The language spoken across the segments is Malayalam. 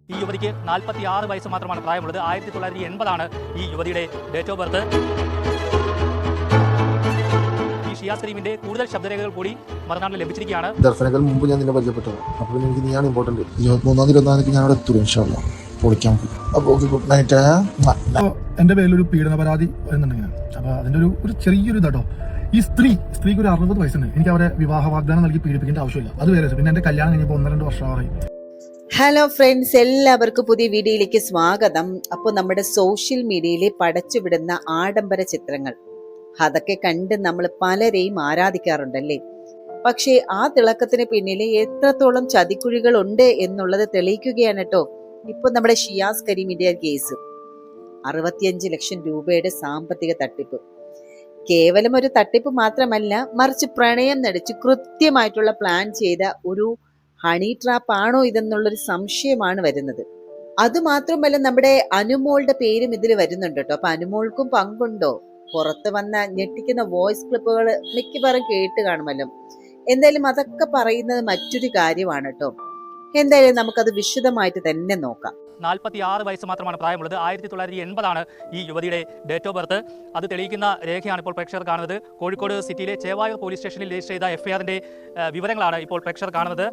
ഈ യുവതിക്ക് 46 വയസ്സ് മാത്രമാണ് പ്രായമുള്ളത്. 1980 ഈ യുവതിയുടെ ഡേറ്റ് ഓഫ് ബർത്ത്. ഈ ഷിയാസ് കരീമിന്റെ കൂടുതൽ ശബ്ദരേഖകൾ കൂടി മറുനാട്ടിൽ ലഭിച്ചിരിക്കുകയാണ്. ദർശനങ്ങൾ മുമ്പ് ഞാൻ നിന്നെ പരിചയപ്പെട്ടത്. അപ്പോൾ എനിക്ക് നീയാണ് ഇമ്പോർട്ടന്റ്. 23-24 ഞാൻ അവിടെ എത്തും ഇൻഷാ അല്ലാഹ്. പൊളിക്കാൻ. അപ്പോൾ ഓക്കെ, ഗുഡ് നൈറ്റ്. എൻ്റെ പേരിലൊരു പീഡന പരാതി വരുന്നുണ്ടെങ്കിൽ അപ്പോൾ അതിൻ്റെ ഒരു ചെറിയൊരു ഇതാട്ടോ. ഈ സ്ത്രീക്ക് ഒരു 60 വയസ്സുണ്ട്. എനിക്ക് അവരെ വിവാഹ വാഗ്ദാനം നൽകി പീഡിപ്പിക്കേണ്ട ആവശ്യമില്ല. അത് വേറെ. പിന്നെ എൻ്റെ കല്യാണം കഴിഞ്ഞപ്പോൾ 1-2 വർഷമായി. ഹലോ ഫ്രണ്ട്സ്, എല്ലാവർക്കും പുതിയ വീഡിയോയിലേക്ക് സ്വാഗതം. അപ്പോൾ നമ്മുടെ സോഷ്യൽ മീഡിയയിൽ പടച്ചുവിടുന്ന ആഡംബര ചിത്രങ്ങൾ അതൊക്കെ കണ്ട് നമ്മൾ പലരെയും ആരാധിക്കാറുണ്ടല്ലേ. പക്ഷേ ആ തിളക്കത്തിന് പിന്നിൽ എത്രത്തോളം ചതിക്കുഴികൾ ഉണ്ട് എന്നുള്ളത് തെളിയിക്കുകയാണ് കേട്ടോ ഇപ്പൊ നമ്മുടെ ഷിയാസ് കരീമിന്റെ കേസ്. 65 ലക്ഷം രൂപയുടെ സാമ്പത്തിക തട്ടിപ്പ്. കേവലം ഒരു തട്ടിപ്പ് മാത്രമല്ല, മറിച്ച് പ്രണയം നടിച്ച് കൃത്യമായിട്ടുള്ള പ്ലാൻ ചെയ്ത ഒരു ഹണി ട്രാപ്പ് ആണോ ഇതെന്നുള്ളൊരു സംശയമാണ് വരുന്നത്. അതുമാത്രമല്ല, നമ്മുടെ അനുമോളുടെ പേരും ഇതിൽ വരുന്നുണ്ട് കേട്ടോ. അപ്പൊ അനുമോൾക്കും പങ്കുണ്ടോ? പുറത്ത് വന്ന ഞെട്ടിക്കുന്ന വോയിസ് ക്ലിപ്പുകൾ മിക്കവാറും കേട്ട് കാണുമല്ലോ. എന്തായാലും അതൊക്കെ പറയുന്നത് മറ്റൊരു കാര്യമാണ് കേട്ടോ. എന്തായാലും നമുക്കത് വിശദമായിട്ട് തന്നെ നോക്കാം. 46 വയസ്സ് മാത്രമാണ് പ്രായമുള്ളത്. 1980 ഈ യുവതിയുടെ ഡേറ്റ് ഓഫ് ബർത്ത്. അത് തെളിയിക്കുന്ന രേഖയാണ് ഇപ്പോൾ പ്രേക്ഷകർ കാണുന്നത്. കോഴിക്കോട് സിറ്റിയിലെ ചേവായൂർ പോലീസ് സ്റ്റേഷനിൽ രജിസ്റ്റർ ചെയ്ത എഫ്ഐആറിന്റെ വിവരങ്ങളാണ് ഇപ്പോൾ പ്രേക്ഷകർ കാണുന്നത്.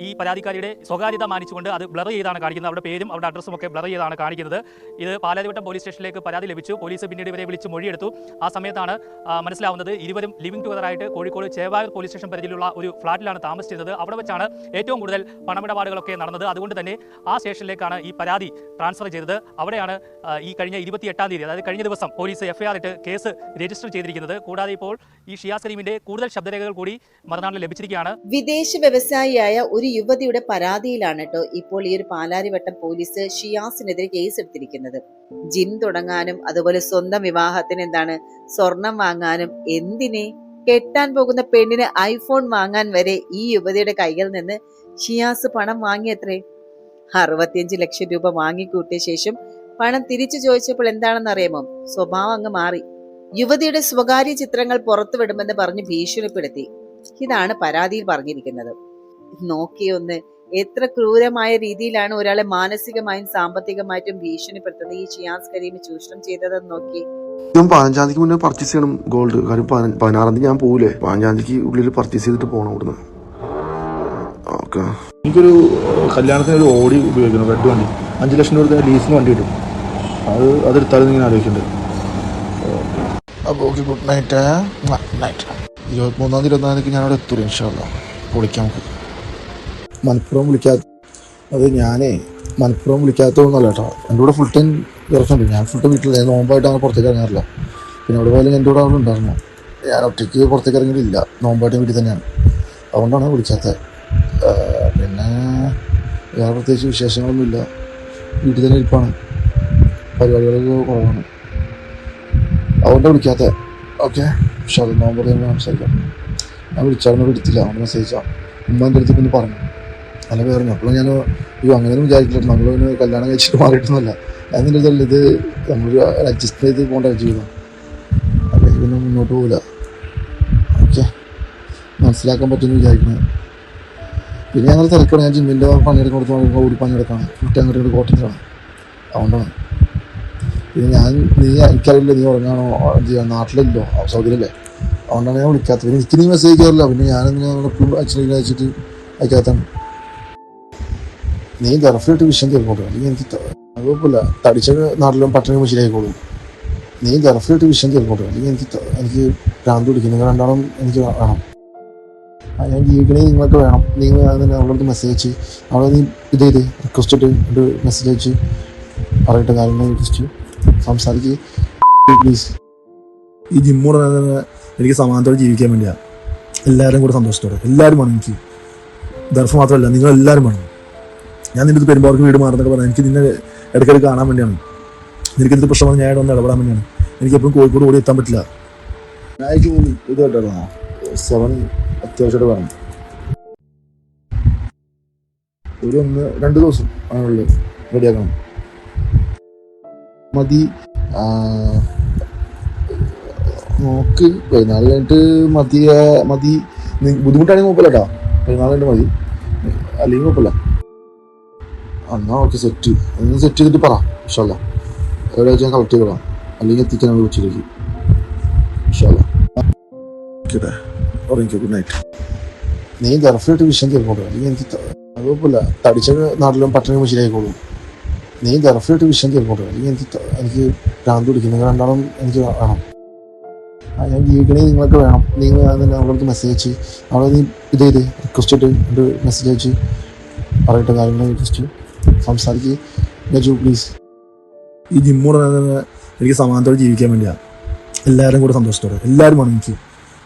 ഈ പരാതിക്കാരിയുടെ സ്വകാര്യത മാനിച്ചുകൊണ്ട് അത് ബ്ലർ ചെയ്താണ് കാണിക്കുന്നത്. അവരുടെ പേരും അവരുടെ അഡ്രസ്സും ഒക്കെ ബ്ലർ ചെയ്താണ് കാണിക്കുന്നത്. ഇത് പാലാരിവട്ടം പോലീസ് സ്റ്റേഷനിലേക്ക് പരാതി ലഭിച്ചു. പോലീസ് പിന്നീട് ഇവരെ വിളിച്ച് മൊഴിയെടുത്തു. ആ സമയത്താണ് മനസ്സിലാവുന്നത് ഇരുവരും ലിവിംഗ് ടുഗദറായിട്ട് കോഴിക്കോട് ചേവായൂർ പോലീസ് സ്റ്റേഷൻ പരിധിയിലുള്ള ഒരു ഫ്ളാറ്റിലാണ് താമസിച്ചിരുന്നത്. അവിടെ വെച്ചാണ് ഏറ്റവും കൂടുതൽ പണമിടപാടുകളൊക്കെ നടന്നത്. അതുകൊണ്ട് തന്നെ ആ സ്റ്റേഷനിലേക്കാണ് ഈ പരാതി ട്രാൻസ്ഫർ ചെയ്തത്. അവിടെയാണ് ഈ കഴിഞ്ഞ 28-ാം തീയതി, അതായത് കഴിഞ്ഞ ദിവസം പോലീസ് എഫ്ഐആർ ഇട്ട് കേസ് രജിസ്റ്റർ ചെയ്തിരിക്കുന്നത്. കൂടാതെ ഇപ്പോൾ ഈ ഷിയാസ് കരീമിന്റെ കൂടുതൽ ശബ്ദരേഖകൾ കൂടി മറുനാട്ടിൽ ലഭിച്ചിരിക്കുകയാണ്. വിദേശ വ്യവസായിയായ ഒരു യുവതിയുടെ പരാതിയിലാണ് കേട്ടോ ഇപ്പോൾ ഈ ഒരു പാലാരിവട്ടം പോലീസ് ഷിയാസിനെതിരെ കേസ് എടുത്തിരിക്കുന്നത്. ജിം തുടങ്ങാനും അതുപോലെ സ്വന്തം വിവാഹത്തിന് സ്വർണം വാങ്ങാനും എന്തിനെ കെട്ടാൻ പോകുന്ന പെണ്ണിന് ഐഫോൺ വാങ്ങാൻ വരെ ഈ യുവതിയുടെ കൈകളിൽ നിന്ന് ഷിയാസ് പണം വാങ്ങിയത്രേ. 65 ലക്ഷം രൂപ വാങ്ങിക്കൂട്ടിയ ശേഷം പണം തിരിച്ചു ചോദിച്ചപ്പോൾ എന്താണെന്ന് അറിയാമോ? സ്വഭാവം അങ്ങ് മാറി. യുവതിയുടെ സ്വകാര്യ ചിത്രങ്ങൾ പുറത്തുവിടുമെന്ന് പറഞ്ഞ് ഭീഷണിപ്പെടുത്തി. ഇതാണ് പരാതിയിൽ പറഞ്ഞിരിക്കുന്നത്. നോക്കിയൊന്ന്, എത്ര ക്രൂരമായ രീതിയിലാണ് ഒരാളെ മാനസികമായും സാമ്പത്തികമായിട്ടും ഭീഷണിപ്പെടുത്തുന്നത് ഈ ഷിയാസ് കരീം ചൂഷണം ചെയ്തതെന്ന് നോക്കി. 15-ാം തീയതിക്ക് മുന്നേ പർച്ചേസ് ചെയ്യണം ഗോൾഡ്. കാര്യം 16-ാം തീയതി ഞാൻ പോകൂലേ. 15-ാം തീയതിക്ക് ഉള്ളിൽ പർച്ചേസ് ചെയ്തിട്ട് പോകണം ഇവിടുന്ന്. ഓക്കെ. എനിക്കൊരു കല്യാണത്തിന് ഒരു ഓടി ഉപയോഗിക്കണം, റെഡ് വണ്ടി. 5 ലക്ഷം രൂപ ലീസിന് വണ്ടി കിട്ടും. അതെടുത്താലും ഇങ്ങനെ ആലോചിക്കുന്നുണ്ട്. അപ്പോൾ ഓക്കെ, ഗുഡ് നൈറ്റ്. 23-24 ഞാൻ അവിടെ എത്തും ഇൻഷാ അല്ലാഹ്. പൊളിക്കാം. നമുക്ക് മലപ്പുറം അത് ഞാനേ മലപ്പുറം വിളിക്കാത്തതൊന്നുമല്ല കേട്ടോ. എൻ്റെ കൂടെ ഫുൾ ടൈം ഇറക്കുന്നുണ്ട്. ഞാൻ ഫുൾ ടൈം വീട്ടിൽ നോമ്പായിട്ട് അങ്ങനെ പുറത്തേക്ക് ഇറങ്ങാറില്ല. പിന്നെ അവിടെ പോയാലും എൻ്റെ കൂടെ അവിടെ ഉണ്ടായിരുന്നു. ഞാൻ ഒറ്റയ്ക്ക് പുറത്തേക്ക് ഇറങ്ങിയിട്ടില്ല. നോമ്പായിട്ട് വീട്ടിൽ തന്നെയാണ്. അതുകൊണ്ടാണ് വിളിക്കാത്തത്. പിന്നെ വേറെ പ്രത്യേകിച്ച് വിശേഷങ്ങളൊന്നുമില്ല. വീട്ടിൽ തന്നെ ഇരിപ്പാണ്. പരിപാടികളൊക്കെ കുറവാണ്. അതുകൊണ്ടാണ് വിളിക്കാത്തത്. ഓക്കെ, പക്ഷെ അത് നോമ്പ് സംസാരിക്കാം. ഞാൻ വിളിച്ചാൽ എടുത്തില്ല. അവിടെ മെസ്സേജാണ് ഉമ്മൻ്റെ അടുത്ത് പിന്നെ പറഞ്ഞു. നല്ല പേരഞ്ഞു. അപ്പോൾ ഞാൻ അങ്ങനെയൊന്നും വിചാരിക്കില്ല. നമ്മളിങ്ങനെ കല്യാണം കഴിച്ചിട്ട് മാറിയിട്ടൊന്നുമല്ല. ഞാൻ നിൻ്റെ ഇത് നമ്മളൊരു അഡ്ജസ്റ്റ് ചെയ്ത് പോകേണ്ട ജീവിതം. അല്ലെങ്കിൽ പിന്നെ മുന്നോട്ട് പോകില്ല. ഓക്കെ, മനസ്സിലാക്കാൻ പറ്റുമെന്ന് വിചാരിക്കുന്നത്. പിന്നെ ഞങ്ങൾ തിരക്കണം. ഞാൻ ജിമ്മിൻ്റെ പണിയെടുക്കുന്നത് ഓടി പണിയെടുക്കാണ്. ഫുഡ് അങ്ങോട്ട് കോട്ടത്തിലാണ്. അതുകൊണ്ടാണ്. പിന്നെ എനിക്കറിയില്ല നീ ഉറങ്ങാണോ നാട്ടിലല്ലോ, സൗകര്യമല്ലേ. അതുകൊണ്ടാണ് ഞാൻ വിളിക്കാത്തത്. പിന്നെ എനിക്ക് നീ മെസ്സേജ് ചെയ്യാറില്ല. പിന്നെ ഞാനിങ്ങനെ എപ്പോഴും അയച്ചിട്ട് അയക്കാത്താണ്. നീ ഗർഫിലിട്ട് വിഷയം തീർക്കോട്ടെ. അല്ലെങ്കിൽ എനിക്ക് കുഴപ്പമില്ല. തടിച്ച നാട്ടിലും പട്ടണം ശരിയായിക്കോളും. നീ ഗർഫിലിട്ട് വിഷയം തീർക്കോട്ടെ. അല്ലെങ്കിൽ എനിക്ക് ഭ്രാന്ത് പിടിക്കും. നിങ്ങൾ രണ്ടാളും എനിക്ക് വേണം. ഞാൻ ജീവിക്കണേ നിങ്ങൾക്ക് വേണം. നീ അവളുടെ അടുത്ത് മെസ്സേജ് അവളെ നീ ഇത് ചെയ്ത് റിക്വസ്റ്റ് ഇട്ട് മെസ്സേജ് അയച്ച് പറയട്ടെ കാര്യങ്ങൾ റിക്വസ്റ്റ് സംസാരിക്കുക പ്ലീസ്. ഈ ജിമ്മോടെ എനിക്ക് സമാനത്തോടെ ജീവിക്കാൻ വേണ്ടിയാണ്. എല്ലാവരും കൂടെ സന്തോഷത്തോടെ എല്ലാവരും വേണം എനിക്ക്. ദർഫ് മാത്രമല്ല, നിങ്ങളെല്ലാവരും വേണം. ഞാൻ നിൻ്റെ പെരുമ്പാവൂർക്ക് വീട് മാറുന്നൊക്കെ പറഞ്ഞാൽ എനിക്ക് നിന്നെ ഇടയ്ക്കിടയ്ക്ക് കാണാൻ വേണ്ടിയാണ്. നിനക്ക് എന്ത് പ്രശ്നമാണ് ഞാൻ ഒന്ന് ഇടപെടാൻ വേണ്ടിയാണ്. എനിക്ക് എപ്പോഴും കോഴിക്കോട് ഓടി എത്താൻ പറ്റില്ല. ഇത് കേട്ടോ 7 അത്യാവശ്യമായിട്ട് പറഞ്ഞു. ഒരു 1-2 ദിവസം ആണുള്ളത് റെഡിയാക്കണം. മതി. നോക്ക് 14 കഴിഞ്ഞിട്ട് മതി. ബുദ്ധിമുട്ടാണെങ്കിൽ കുഴപ്പമില്ല കേട്ടോ. 14 കഴിഞ്ഞിട്ട് മതി. അല്ലെങ്കിൽ കുഴപ്പമില്ല. എന്നാ ഓക്കെ സെറ്റ്. ഒന്ന് സെറ്റ് ചെയ്തിട്ട് പറ ഇൻഷാല്ലാ. എവിടെ ഞാൻ കളക്ട് ചെയ്തോളാം, അല്ലെങ്കിൽ എത്തിക്കാൻ വിളിച്ചിരിക്കും ഇൻഷാല്ലാ. Good night. നീ ദർഫായിട്ട് വിഷയം തീർക്കോളൂ, അല്ലെങ്കിൽ എനിക്ക് അത് കുഴപ്പമില്ല. തടിച്ച നാട്ടിലും പട്ടണി ശരിയായിക്കോളൂ. നീ ദർഫായിട്ട് വിഷയം തീർക്കോളൂ, അല്ലെങ്കിൽ എനിക്ക് ഭ്രാന്ത് പിടിക്കും. നിങ്ങൾ രണ്ടാളും എനിക്ക് വേണം. ഞാൻ ജീവിക്കണേ നിങ്ങൾക്ക് വേണം. നിങ്ങൾ അവർക്ക് മെസ്സേജ് അയച്ച് അവളെ നീ ഇത് ചെയ്ത് റിക്വസ്റ്റ് ഇട്ട് ഒരു മെസ്സേജ് അയച്ച് പറയട്ടെ കാര്യങ്ങൾ റിക്വസ്റ്റ് സംസാരിക്കുക. ഗജു പ്ലീസ്. ഈ ജിമ്മൂടെ എനിക്ക് സമാധാനത്തോടെ ജീവിക്കാൻ വേണ്ടിയാണ്. എല്ലാവരും കൂടെ സന്തോഷത്തോടെ എല്ലാവരും വേണം എനിക്ക്.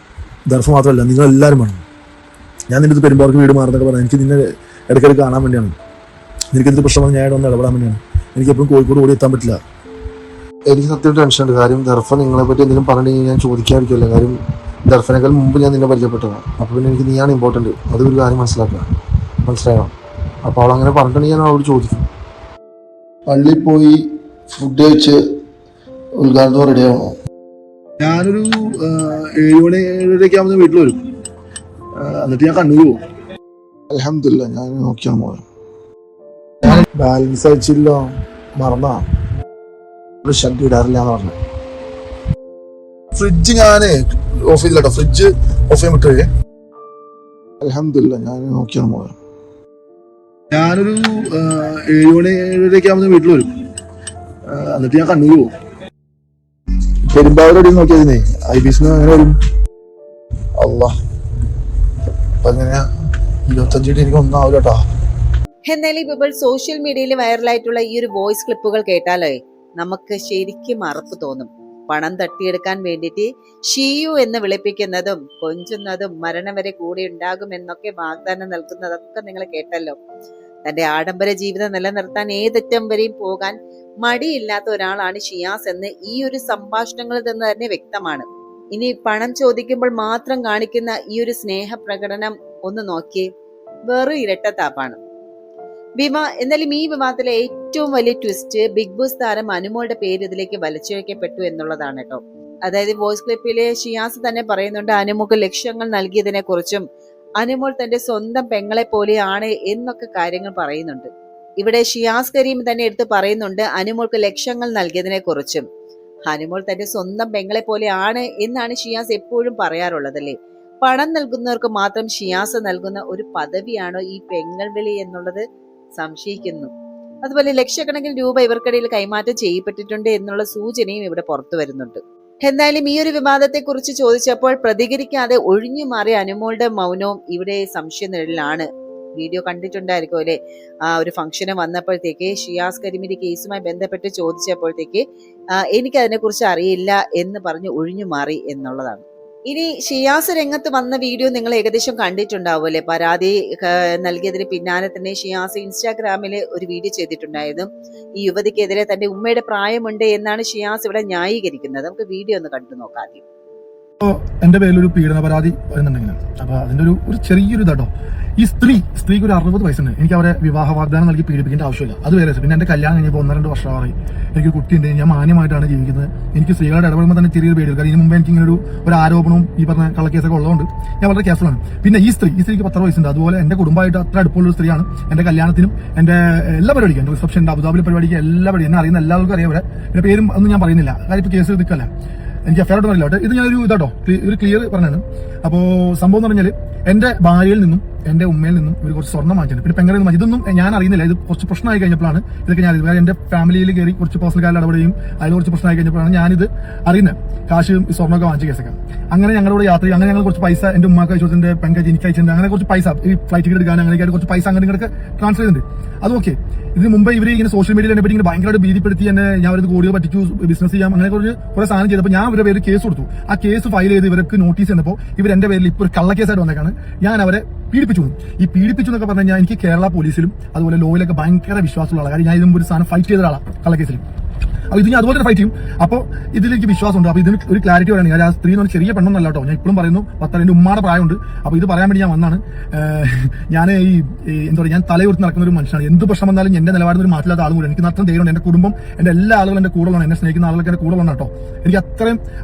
ദർഫ് മാത്രമല്ല, നിങ്ങളെല്ലാവരും വേണം. ഞാൻ നിൻ്റെ പെരുമ്പാർക്ക് വീട് മാറുന്നൊക്കെ പറഞ്ഞാൽ എനിക്ക് നിന്നെ ഇടയ്ക്കിടയ്ക്ക് കാണാൻ വേണ്ടിയാണ്. നിനക്ക് എന്ത് പ്രശ്നം ഞാൻ ഒന്ന് ഇടപെടാൻ വേണ്ടിയാണ്. എനിക്ക് എപ്പോഴും കോഴിക്കോട് ഓടി എത്താൻ പറ്റില്ല. എനിക്ക് സത്യം ടെൻഷനുണ്ട്. കാര്യം ദർഫ നിങ്ങളെ പറ്റി എന്തെങ്കിലും പറഞ്ഞു ഞാൻ ചോദിക്കാതിരിക്കുമല്ലോ. കാര്യം ദർഫനേക്കാൾ മുമ്പ് ഞാൻ നിന്നെ പരിചയപ്പെട്ടതാണ്. അപ്പോൾ പിന്നെ എനിക്ക് നീയാണ് ഇമ്പോർട്ടൻറ്റ്. അതൊരു കാര്യം മനസ്സിലായോ? അപ്പോൾ അവളങ്ങനെ പറഞ്ഞിട്ടുണ്ടെങ്കിൽ ഞാൻ അവളോട് ചോദിക്കും. പള്ളിയിൽ പോയി ഫുഡ് കഴിച്ച് ഉദ്ഘാടനം റെഡിയാവണോ? ഞാനൊരു 7 മണി 7:30 ആകുമ്പോൾ വീട്ടിൽ വരും. എന്നിട്ട് ഞാൻ കണ്ണൂർ പോകും. അൽഹംദുലില്ലാ, ഞാൻ നോക്കിയാണ് പോയത്. ബാലൻസ് അയച്ചില്ല, മറന്നാ. ഷഡ് ഇടാറില്ല എന്ന് പറഞ്ഞു. ഫ്രിഡ്ജ് ഞാൻ ഓഫ് ചെയ്തില്ല കേട്ടോ. ഫ്രിഡ്ജ് ഓഫ് ചെയ്യാൻ വിട്ടേ. അൽഹംദുലില്ലാ, ഞാൻ നോക്കിയാണ് പോയത്. ഞാനൊരു 7 മണി 7:30 ആകുമ്പോൾ വീട്ടിൽ വരും. എന്നിട്ട് ഞാൻ കണ്ണൂർ പോകും. പെരുമ്പാവൂരടി നോക്കിയതിനെ IBS അങ്ങനെ വരും. അല്ലാ, അപ്പൊ അങ്ങനെ 25 എനിക്ക് ഒന്നും ആവില്ല കേട്ടോ. എന്നാൽ ഇപ്പോൾ സോഷ്യൽ മീഡിയയിൽ വൈറലായിട്ടുള്ള ഈ ഒരു വോയിസ് ക്ലിപ്പുകൾ കേട്ടാലേ നമുക്ക് ശരിക്കും മറപ്പ് തോന്നും. പണം തട്ടിയെടുക്കാൻ വേണ്ടിയിട്ട് ഷിയു എന്ന് വിളിപ്പിക്കുന്നതും കൊഞ്ചുന്നതും മരണം വരെ കൂടെ ഉണ്ടാകുമെന്നൊക്കെ വാഗ്ദാനം നൽകുന്നതൊക്കെ നിങ്ങൾ കേട്ടല്ലോ. തന്റെ ആഡംബര ജീവിതം നിലനിർത്താൻ ഏതറ്റം വരെയും പോകാൻ മടിയില്ലാത്ത ഒരാളാണ് ഷിയാസ് എന്ന് ഈ ഒരു സംഭാഷണങ്ങളിൽ നിന്ന് തന്നെ വ്യക്തമാണ്. ഇനി പണം ചോദിക്കുമ്പോൾ മാത്രം കാണിക്കുന്ന ഈ ഒരു സ്നേഹ പ്രകടനം ഒന്ന് നോക്കിയേ, വെറും ഇരട്ടത്താപ്പാണ്. എന്നാലും ഈ വിവാദത്തിലെ ഏറ്റവും വലിയ ട്വിസ്റ്റ് ബിഗ് ബോസ് താരം അനുമോളുടെ പേര് ഇതിലേക്ക് വലിച്ചിഴക്കപ്പെട്ടു എന്നുള്ളതാണ് കേട്ടോ. അതായത് വോയിസ് ക്ലിപ്പിലെ ഷിയാസ് തന്നെ പറയുന്നുണ്ട് അനുമോൾക്ക് ലക്ഷ്യങ്ങൾ നൽകിയതിനെ കുറിച്ചും അനുമോൾ തന്റെ സ്വന്തം പെങ്ങളെ പോലെയാണ് എന്നൊക്കെ കാര്യങ്ങൾ പറയുന്നുണ്ട്. ഇവിടെ ഷിയാസ് കരീം തന്നെ എടുത്ത് പറയുന്നുണ്ട് അനുമോൾക്ക് ലക്ഷ്യങ്ങൾ നൽകിയതിനെ കുറിച്ചും. അനുമോൾ തന്റെ സ്വന്തം പെങ്ങളെ പോലെയാണ് എന്നാണ് ഷിയാസ് എപ്പോഴും പറയാറുള്ളതല്ലേ. പണം നൽകുന്നവർക്ക് മാത്രം ഷിയാസ് നൽകുന്ന ഒരു പദവിയാണോ ഈ പെങ്ങൾ വിളി എന്നുള്ളത് സംശയിക്കുന്നു. അതുപോലെ ലക്ഷക്കണക്കിന് രൂപ ഇവർക്കിടയിൽ കൈമാറ്റം ചെയ്യപ്പെട്ടിട്ടുണ്ട് എന്നുള്ള സൂചനയും ഇവിടെ പുറത്തു വരുന്നുണ്ട്. എന്തായാലും ഈ ഒരു വിവാദത്തെ കുറിച്ച് ചോദിച്ചപ്പോൾ പ്രതികരിക്കാതെ ഒഴിഞ്ഞു മാറിയ അനുമോളുടെ മൗനവും ഇവിടെ സംശയനിഴലിലാണ്. വീഡിയോ കണ്ടിട്ടുണ്ടായിരിക്കും അല്ലെ. ആ ഒരു ഫംഗ്ഷന് വന്നപ്പോഴത്തേക്ക് ഷിയാസ് കരീമിന്റെ കേസുമായി ബന്ധപ്പെട്ട് ചോദിച്ചപ്പോഴത്തേക്ക് എനിക്ക് അതിനെ കുറിച്ച് അറിയില്ല എന്ന് പറഞ്ഞ് ഒഴിഞ്ഞു മാറി എന്നുള്ളതാണ്. ഇനി ഷിയാസ് രംഗത്ത് വന്ന വീഡിയോ നിങ്ങൾ ഏകദേശം കണ്ടിട്ടുണ്ടാവും അല്ലെ. പരാതി നൽകിയതിന് പിന്നാലെ തന്നെ ഷിയാസ് ഇൻസ്റ്റാഗ്രാമിൽ ഒരു വീഡിയോ ചെയ്തിട്ടുണ്ടായിരുന്നു. ഈ യുവതിക്കെതിരെ തന്റെ ഉമ്മയുടെ പ്രായമുണ്ട് എന്നാണ് ഷിയാസ് ഇവിടെ ന്യായീകരിക്കുന്നത്. നമുക്ക് വീഡിയോ ഒന്ന് കണ്ടു നോക്കാം. എന്റെ പേരിലൊരു പീഡന പരാതി വരുന്നുണ്ടെങ്കിൽ അപ്പൊ അതിന്റെ ഒരു ചെറിയൊരു ഇതാട്ടോ. ഈ സ്ത്രീക്ക് ഒരു 60 വയസ്സുണ്ട്. എനിക്ക് അവരെ വിവാഹ വാഗ്ദാനം നൽകി പീഡിപ്പിക്കേണ്ട ആവശ്യമില്ല. അത് വേറെ. പിന്നെ എന്റെ കല്യാണം കഴിഞ്ഞപ്പോൾ 1-2 വർഷമായി. എനിക്ക് കുട്ടിയുണ്ട്. ഞാൻ മാന്യമായിട്ടാണ് ജീവിക്കുന്നത്. എനിക്ക് സ്ത്രീകളുടെ ഇടപെടുമ്പോൾ തന്നെ ചെറിയൊരു പേടി. കാരണം ഇതിന് മുമ്പ് എനിക്ക് ഇങ്ങനെ ഒരു ആരോപണവും ഈ പറഞ്ഞ കള്ളക്കേസൊക്കെ ഉള്ളതുകൊണ്ട് ഞാൻ വളരെ കെയർഫുള്ളാണ്. പിന്നെ ഈ സ്ത്രീക്ക് 10 വയസ്സുണ്ട്. അതുപോലെ എന്റെ കുടുംബമായിട്ട് അത്ര അടുപ്പമുള്ള ഒരു സ്ത്രീയാണ്. എന്റെ കല്യാണത്തിനും എന്റെ എല്ലാ പരിപാടിക്കും, എന്റെ റിസപ്ഷൻ അബുദാബിലെ പരിപാടിക്ക് എല്ലാ പരിപാടി എന്നെ അറിയുന്ന എല്ലാവർക്കും അറിയാം. എന്റെ പേരും ഒന്നും ഞാൻ പറയുന്നില്ല. കാര്യം ഇപ്പൊ കേസ് നിൽക്കല്ല. എനിക്ക് എഫ്ഐആർ പറയില്ല. ഇത് ഞാനൊരു ഇതാട്ടോ ഒരു ക്ലിയർ പറഞ്ഞാണ്. അപ്പോൾ സംഭവം എന്ന് പറഞ്ഞാൽ എന്റെ ഭാര്യയിൽ നിന്നും എന്റെ ഉമ്മയിൽ നിന്നും ഒരു കുറച്ച് സ്വർണ്ണം വാങ്ങിച്ചിട്ടുണ്ട്. പിന്നെ പെങ്ങളിൽ നിന്ന് ഇതൊന്നും ഞാൻ അറിയുന്നില്ല. ഇത് കുറച്ച് പ്രശ്നമായി കഴിഞ്ഞപ്പോഴാണ് ഇതൊക്കെ ഞാൻ അറിയുന്നത്. എന്റെ ഫാമിലിയിൽ കയറി കുറച്ച് പേഴ്സണൽ കാര്യം ഇടപെടുകയും അതിൽ കുറച്ച് പ്രശ്നമായി കഴിഞ്ഞപ്പോഴാണ് ഞാനിത് അറിയുന്നത്. കാശും ഈ സ്വർണ്ണമൊക്കെ വാങ്ങിച്ച കേസൊക്കെ. അങ്ങനെ ഞങ്ങളോട് യാത്ര ചെയ്യും. അങ്ങനെ ഞങ്ങൾ കുറച്ച് പൈസ എന്റെ ഉമ്മാക്ക് അയച്ചതിന്റെ പെങ്കജ് എനിക്ക് അയച്ചിട്ടുണ്ട്. അങ്ങനെ കുറച്ച് പൈസ ഈ ഫ്ലൈറ്റ് ടിക്കറ്റ് എടുക്കാൻ അങ്ങനെയൊക്കെ കുറച്ച് പൈസ അങ്ങനെ ഇങ്ങനെയൊക്കെ ട്രാൻസ്ഫർ ചെയ്തിട്ടുണ്ട്. അത് ഓക്കെ. ഇതിന് മുമ്പ് ഇവർ ഇങ്ങനെ സോഷ്യൽ മീഡിയയിൽ എന്നെ പറ്റി ഇങ്ങനെ ഭയങ്കരമായിട്ട് ഭീതിപ്പെടുത്തി എന്നെ ഞാൻ അവരത് കോടികൾ പറ്റിച്ചു ബിസിനസ് ചെയ്യാം അങ്ങനെ കുറെ സാധനം ചെയ്തപ്പോൾ ഞാൻ ഇവരുടെ പേര് കേസ് കൊടുത്തു. ആ കേസ് ഫയൽ ചെയ്ത് ഇവർക്ക് നോട്ടീസ് ചെന്നപ്പോൾ ഇവർ എന്റെ പേരിൽ ഇപ്പോൾ ഒരു കള്ളക്കേസായിട്ട് വന്നേക്കാണ്. ഞാൻ അവരെ പീഡിപ്പിച്ചു. ഈ പീഡിപ്പിച്ചു എന്നൊക്കെ പറഞ്ഞു കഴിഞ്ഞാൽ എനിക്ക് കേരള പോലീസിലും അതുപോലെ ലോയിലൊക്കെ ഭയങ്കര വിശ്വാസമുള്ള ആളാണ്. കാര്യം ഞാൻ ഇതിന് ഒരു സാധനം ഫൈറ്റ് ചെയ്ത ആളാണ് കള്ളക്കേസിൽ. അപ്പൊ ഇത് ഞാൻ അതുപോലെ ഫൈറ്റ് ചെയ്യും. അപ്പോൾ ഇതിലേക്ക് വിശ്വാസമുണ്ട്. അപ്പൊ ഇതിന് ഒരു ക്ലാരിറ്റി പറയുകയാണെങ്കിൽ ആ സ്ത്രീ എന്ന് പറഞ്ഞാൽ ചെറിയ പെണ്ണൊന്നല്ല കേട്ടോ. ഞാൻ ഇപ്പോഴും പറയുന്നു 10 എന്റെ ഉമ്മാടെ പ്രായമുണ്ട്. അപ്പൊ ഇത് പറയാൻ വേണ്ടി ഞാൻ വന്നാണ്. ഞാൻ എന്താ പറയുക, ഞാൻ തലയുർത്തി നടക്കുന്ന ഒരു മനുഷ്യനാണ്. എന്ത് പ്രശ്നം വന്നാലും എന്റെ നിലപാടിൽ ഒരു മാറ്റില്ലാത്ത ആളും കൂടെ. എനിക്ക് അത്രയും ധൈര്യമുണ്ട്. എന്റെ കുടുംബം എന്റെ എല്ലാ ആളുകളും എന്റെ കൂടെ ഉള്ളതാണ്. എന്നെ സ്നേഹിക്കുന്ന ആളുകളൊക്കെ എന്റെ കൂടെ ഉള്ളതാണ് കേട്ടോ. എനിക്ക്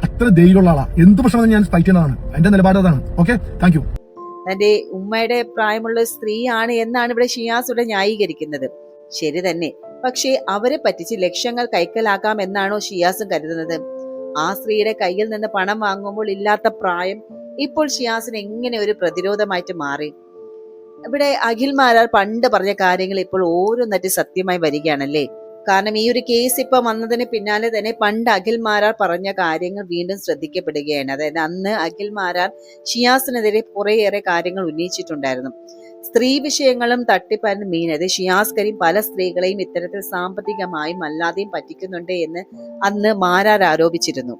അത്ര ധൈര്യമുള്ള ആളാണ്. എന്ത് പ്രശ്നം വന്നാൽ ഞാൻ ഫൈറ്റ് ചെയ്യുന്നതാണ്. എന്റെ നിലപാട് അതാണ്. Okay, thank you. തന്റെ ഉമ്മയുടെ പ്രായമുള്ള സ്ത്രീയാണ് എന്നാണ് ഇവിടെ ഷിയാസ് ഇവിടെ ന്യായീകരിക്കുന്നത്. ശരി തന്നെ. പക്ഷേ അവരെ പറ്റിച്ച് ലക്ഷങ്ങൾ കൈക്കലാക്കാമെന്നാണോ ഷിയാസും കരുതുന്നത്? ആ സ്ത്രീയുടെ കയ്യിൽ നിന്ന് പണം വാങ്ങുമ്പോൾ ഇല്ലാത്ത പ്രായം ഇപ്പോൾ ഷിയാസിന് എങ്ങനെ ഒരു പ്രതിരോധമായിട്ട് മാറി? ഇവിടെ അഖിൽ മാരാർ പണ്ട് പറഞ്ഞ കാര്യങ്ങൾ ഇപ്പോൾ ഓരോന്നായിട്ട് സത്യമായി വരികയാണല്ലേ. കാരണം ഈ ഒരു കേസ് ഇപ്പൊ വന്നതിന് പിന്നാലെ തന്നെ പണ്ട് അഖിൽ മാരാർ പറഞ്ഞ കാര്യങ്ങൾ വീണ്ടും ശ്രദ്ധിക്കപ്പെടുകയാണ്. അതായത് അന്ന് അഖിൽ മാരാർ ഷിയാസിനെതിരെ കുറേയേറെ കാര്യങ്ങൾ ഉന്നയിച്ചിട്ടുണ്ടായിരുന്നു. സ്ത്രീ വിഷയങ്ങളും തട്ടിപ്പായിരുന്നു മെയിൻ. അത് ഷിയാസ് കരീം പല സ്ത്രീകളെയും ഇത്തരത്തിൽ സാമ്പത്തികമായും അല്ലാതെയും പറ്റിക്കുന്നുണ്ട് എന്ന് അന്ന് മാരാർ ആരോപിച്ചിരുന്നു.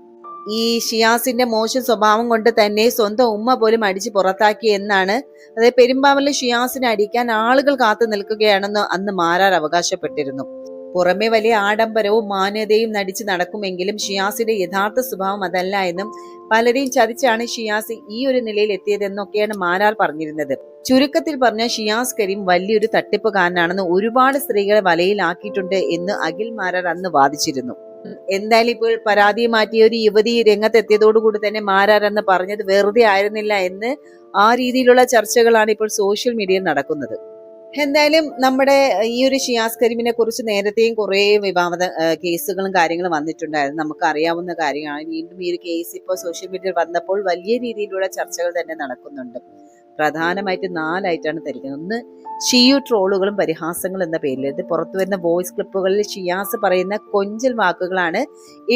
ഈ ഷിയാസിന്റെ മോശം സ്വഭാവം കൊണ്ട് തന്നെ സ്വന്തം ഉമ്മ പോലും അടിച്ച് പുറത്താക്കി എന്നാണ്. അതായത് പെരുമ്പാവൂരിൽ ഷിയാസിനെ അടിക്കാൻ ആളുകൾ കാത്തു നിൽക്കുകയാണെന്ന് അന്ന് മാരാർ അവകാശപ്പെട്ടിരുന്നു. പുറമെ വലിയ ആഡംബരവും മാന്യതയും നടിച്ച് നടക്കുമെങ്കിലും ഷിയാസിന്റെ യഥാർത്ഥ സ്വഭാവം അതല്ല എന്നും പലരെയും ചതിച്ചാണ് ഷിയാസ് ഈ ഒരു നിലയിൽ എത്തിയതെന്നൊക്കെയാണ് മാരാർ പറഞ്ഞിരുന്നത്. ചുരുക്കത്തിൽ പറഞ്ഞ ഷിയാസ് കരീം വലിയൊരു തട്ടിപ്പുകാരനാണെന്ന് ഒരുപാട് സ്ത്രീകളെ വലയിലാക്കിയിട്ടുണ്ട് എന്ന് അഖിൽ മാരാർ അന്ന് വാദിച്ചിരുന്നു. എന്തായാലും ഇപ്പോൾ പരാതി മാറ്റിയ ഒരു യുവതി രംഗത്തെത്തിയതോടുകൂടി തന്നെ മാരാർ എന്ന് പറഞ്ഞത് വെറുതെ ആയിരുന്നില്ല എന്ന് ആ രീതിയിലുള്ള ചർച്ചകളാണ് ഇപ്പോൾ സോഷ്യൽ മീഡിയയിൽ നടക്കുന്നത്. എന്തായാലും നമ്മുടെ ഈ ഒരു ഷിയാസ് കരീമിനെ കുറിച്ച് നേരത്തെയും കുറെ വിവാദ കേസുകളും കാര്യങ്ങളും വന്നിട്ടുണ്ടായിരുന്നു. നമുക്ക് അറിയാവുന്ന കാര്യമാണ്. വീണ്ടും ഈ ഒരു കേസ് ഇപ്പോൾ സോഷ്യൽ മീഡിയയിൽ വന്നപ്പോൾ വലിയ രീതിയിലുള്ള ചർച്ചകൾ തന്നെ നടക്കുന്നുണ്ട്. പ്രധാനമായിട്ട് 4 ആയിട്ടാണ് തിരിക്കുന്നത്. ഒന്ന്, ഷിയു ട്രോളുകളും പരിഹാസങ്ങളും എന്ന പേരിൽ ഇത് പുറത്തു വരുന്ന വോയിസ് ക്ലിപ്പുകളിൽ ഷിയാസ് പറയുന്ന കൊഞ്ചൽ വാക്കുകളാണ്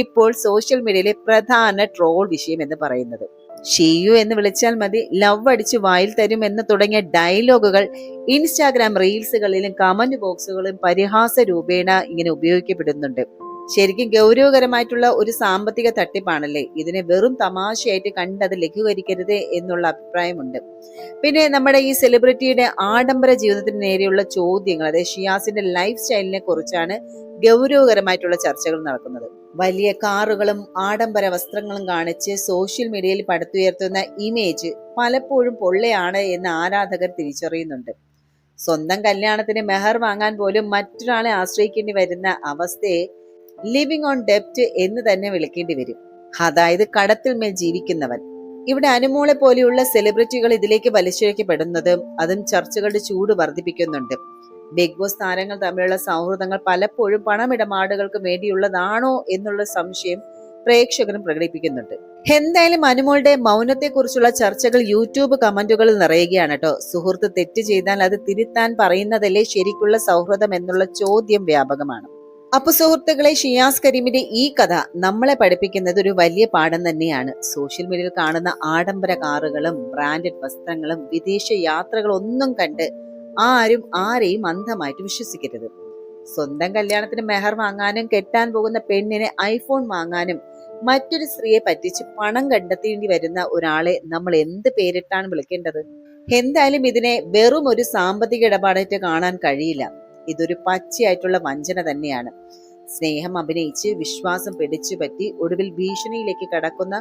ഇപ്പോൾ സോഷ്യൽ മീഡിയയിലെ പ്രധാന ട്രോൾ വിഷയം എന്ന് പറയുന്നത്. ഷിയു എന്ന് വിളിച്ചാൽ മതി, ലവ് അടിച്ച് വായിൽ തരും എന്ന് തുടങ്ങിയ ഡയലോഗുകൾ ഇൻസ്റ്റാഗ്രാം റീൽസുകളിലും കമന്റ് ബോക്സുകളിലും പരിഹാസ രൂപേണ ഇങ്ങനെ ഉപയോഗിക്കപ്പെടുന്നുണ്ട്. ശരിക്കും ഗൗരവകരമായിട്ടുള്ള ഒരു സാമ്പത്തിക തട്ടിപ്പാണല്ലേ. ഇതിനെ വെറും തമാശയായിട്ട് കണ്ടത് ലഘൂകരിക്കരുത് എന്നുള്ള അഭിപ്രായമുണ്ട്. പിന്നെ നമ്മുടെ ഈ സെലിബ്രിറ്റിയുടെ ആഡംബര ജീവിതത്തിന് നേരെയുള്ള ചോദ്യങ്ങൾ, അതായത് ഷിയാസിന്റെ ലൈഫ് സ്റ്റൈലിനെ കുറിച്ചാണ് ഗൗരവകരമായിട്ടുള്ള ചർച്ചകൾ നടക്കുന്നത്. വലിയ കാറുകളും ആഡംബര വസ്ത്രങ്ങളും കാണിച്ച് സോഷ്യൽ മീഡിയയിൽ പടുത്തുയർത്തുന്ന ഇമേജ് പലപ്പോഴും പൊള്ളയാണ് എന്ന് ആരാധകർ തിരിച്ചറിയുന്നുണ്ട്. സ്വന്തം കല്യാണത്തിന് മെഹർ വാങ്ങാൻ പോലും മറ്റൊരാളെ ആശ്രയിക്കേണ്ടി വരുന്ന അവസ്ഥയെ ലിവിംഗ് ഓൺ ഡെപ്റ്റ് എന്ന് തന്നെ വിളിക്കേണ്ടി വരും. അതായത് കടത്തിൽ മേൽ ജീവിക്കുന്നവൻ. ഇവിടെ അനുമോളെ പോലെയുള്ള സെലിബ്രിറ്റികൾ ഇതിലേക്ക് വലിച്ചിഴക്കപ്പെടുന്നതും അതും ചർച്ചകളുടെ ചൂട് വർദ്ധിപ്പിക്കുന്നുണ്ട്. ബിഗ് ബോസ് താരങ്ങൾ തമ്മിലുള്ള സൗഹൃദങ്ങൾ പലപ്പോഴും പണമിടപാടുകൾക്ക് വേണ്ടിയുള്ളതാണോ എന്നുള്ള സംശയം പ്രേക്ഷകരും പ്രകടിപ്പിക്കുന്നുണ്ട്. എന്തായാലും അനുമോളുടെ മൗനത്തെക്കുറിച്ചുള്ള ചർച്ചകൾ യൂട്യൂബ് കമന്റുകളിൽ നിറയുകയാണ് കേട്ടോ. സുഹൃത്ത് തെറ്റ് ചെയ്താൽ അത് തിരുത്താൻ പറയുന്നതല്ലേ ശരിക്കുള്ള സൗഹൃദം എന്നുള്ള ചോദ്യം വ്യാപകമാണ്. അപ്പൊ സുഹൃത്തുക്കളെ, ഷിയാസ് കരീമിന്റെ ഈ കഥ നമ്മളെ പഠിപ്പിക്കുന്നത് ഒരു വലിയ പാഠം തന്നെയാണ്. സോഷ്യൽ മീഡിയയിൽ കാണുന്ന ആഡംബര കാറുകളും ബ്രാൻഡഡ് വസ്ത്രങ്ങളും വിദേശ യാത്രകളും ഒന്നും കണ്ട് ആരും ആരെയും അന്ധമായിട്ട് വിശ്വസിക്കരുത്. സ്വന്തം കല്യാണത്തിന് മെഹർ വാങ്ങാനും കെട്ടാൻ പോകുന്ന പെണ്ണിന് ഐഫോൺ വാങ്ങാനും മറ്റൊരു സ്ത്രീയെ പറ്റിച്ച് പണം കണ്ടെത്തേണ്ടി വരുന്ന ഒരാളെ നമ്മൾ എന്ത് പേരിട്ടാണ് വിളിക്കേണ്ടത്? എന്തായാലും ഇതിനെ വെറും ഒരു സാമ്പത്തിക ഇടപാടായിട്ട് കാണാൻ കഴിയില്ല. ഇതൊരു പച്ചയായിട്ടുള്ള വഞ്ചന തന്നെയാണ്. സ്നേഹം അഭിനയിച്ച് വിശ്വാസം പിടിച്ചു പറ്റി ഒടുവിൽ ഭീഷണിയിലേക്ക് കടക്കുന്ന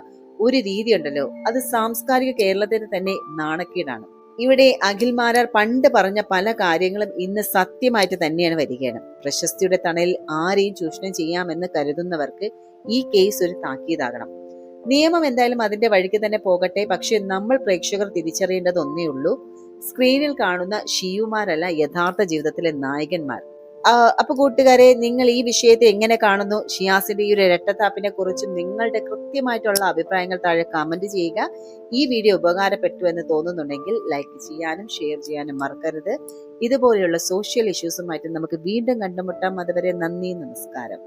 ഒരു രീതി ഉണ്ടല്ലോ, അത് സാംസ്കാരിക കേരളത്തിന് തന്നെ നാണക്കേടാണ്. ഇവിടെ അഖിൽ മാരാർ പണ്ട് പറഞ്ഞ പല കാര്യങ്ങളും ഇന്ന് സത്യമായിട്ട് തന്നെയാണ് വരികയാണ്. പ്രശസ്തിയുടെ തണലിൽ ആരെയും ചൂഷണം ചെയ്യാമെന്ന് കരുതുന്നവർക്ക് ഈ കേസ് ഒരു താക്കീതാകണം. നിയമം എന്തായാലും അതിന്റെ വഴിക്ക് തന്നെ പോകട്ടെ. പക്ഷെ നമ്മൾ പ്രേക്ഷകർ തിരിച്ചറിയേണ്ടത് ഒന്നേ ഉള്ളൂ, സ്ക്രീനിൽ കാണുന്ന ഷിയുമാരല്ല യഥാർത്ഥ ജീവിതത്തിലെ നായകന്മാർ. അപ്പൊ കൂട്ടുകാരെ, നിങ്ങൾ ഈ വിഷയത്തെ എങ്ങനെ കാണുന്നു? ഷിയാസിന്റെ ഈ ഒരു ഇരട്ടത്താപ്പിനെ കുറിച്ചും നിങ്ങളുടെ കൃത്യമായിട്ടുള്ള അഭിപ്രായങ്ങൾ താഴെ കമന്റ് ചെയ്യുക. ഈ വീഡിയോ ഉപകാരപ്പെട്ടു എന്ന് തോന്നുന്നുണ്ടെങ്കിൽ ലൈക്ക് ചെയ്യാനും ഷെയർ ചെയ്യാനും മറക്കരുത്. ഇതുപോലെയുള്ള സോഷ്യൽ ഇഷ്യൂസുമായിട്ട് നമുക്ക് വീണ്ടും കണ്ടുമുട്ടാം. അതുവരെ നന്ദി, നമസ്കാരം.